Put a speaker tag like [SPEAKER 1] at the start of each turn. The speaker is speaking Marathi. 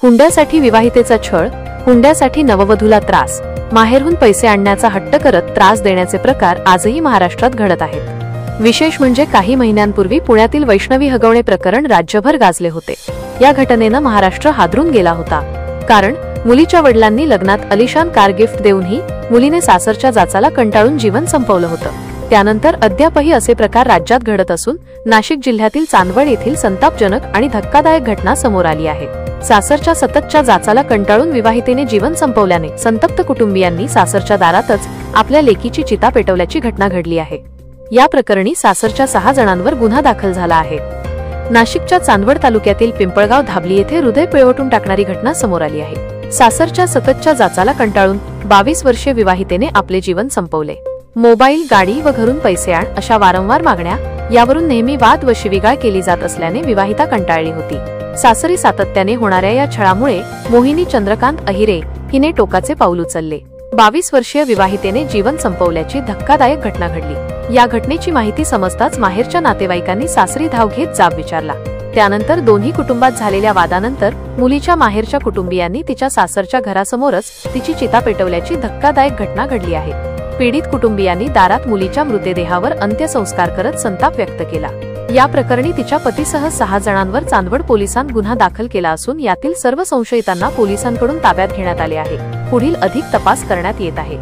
[SPEAKER 1] हुंड्यासाठी विवाहितेचा छळ, हुंड्यासाठी नववधूला त्रास, माहेरहून पैसे आणण्याचा हट्ट करत त्रास देण्याचे प्रकार आजही महाराष्ट्रात घडत आहेत। विशेष म्हणजे काही महिन्यांपूर्वी पुण्यातील वैष्णवी हगवणे प्रकरण राज्यभर गाजले होते। या घटनेनं महाराष्ट्र हादरून गेला होता, कारण मुलीच्या वडिलांनी लग्नात अलिशान कार गिफ्ट देऊनही मुलीने सासरच्या जाचाला कंटाळून जीवन संपवलं होतं। त्यानंतर अद्यापही असे प्रकार राज्यात घडत असून नाशिक जिल्ह्यातील चांदवड येथील संतापजनक आणि धक्कादायक घटना समोर आली आहे। सासरच्या सततच्या जाचाला कंटाळून विवाहितेने जीवन संपवल्याने संतप्त कुटुंबियांनी सासरच्या दारातच आपल्या लेकीची चिता पेटवल्याची घटना घडली आहे। या प्रकरणी सासरच्या 6 जणांवर गुन्हा दाखल झाला आहे। नाशिकच्या चांदवड तालुक्यातील पिंपळगाव धाबली येथे हृदय पिळवटून टाकणारी घटना समोर आली आहे। सासरच्या सततच्या जाचाला कंटाळून 22 वर्षीय विवाहितेने आपले जीवन संपवले। मोबाईल, गाडी व घरून पैसे आण अशा वारंवार मागण्या, यावरून नेहमी वाद व शिवीगाळ केली जात असल्याने विवाहिता कंटाळली होती। सासरी सातत्याने होणाऱ्या या छळामुळे मोहिनी चंद्रकांत अहिरे हिने टोकाचे पाऊल उचलले। 22 वर्षीय विवाहितेने जीवन संपवल्याची धक्कादायक घटना घडली। या घटनेची माहिती समजताच माहेरच्या नातेवाईकांनी सासरी धाव घेत जाब विचारला। त्यानंतर दोन्ही कुटुंबात झालेल्या वादानंतर मुलीच्या माहेरच्या कुटुंबियांनी तिच्या सासरच्या घरासमोरच तिची चिता पेटवल्याची धक्कादायक घटना घडली आहे। पीडित कुटुंबियांनी दारात मुलीच्या मृतदेहावर अंत्यसंस्कार करत संताप व्यक्त केला। या प्रकरणी तिच्या पतीसह 6 जणांवर चांदवड पोलिसांत गुन्हा दाखल केला असून यातील सर्व संशयितांना पोलिसांकडून ताब्यात घेण्यात आले आहे। पुढील अधिक तपास करण्यात येत आहे।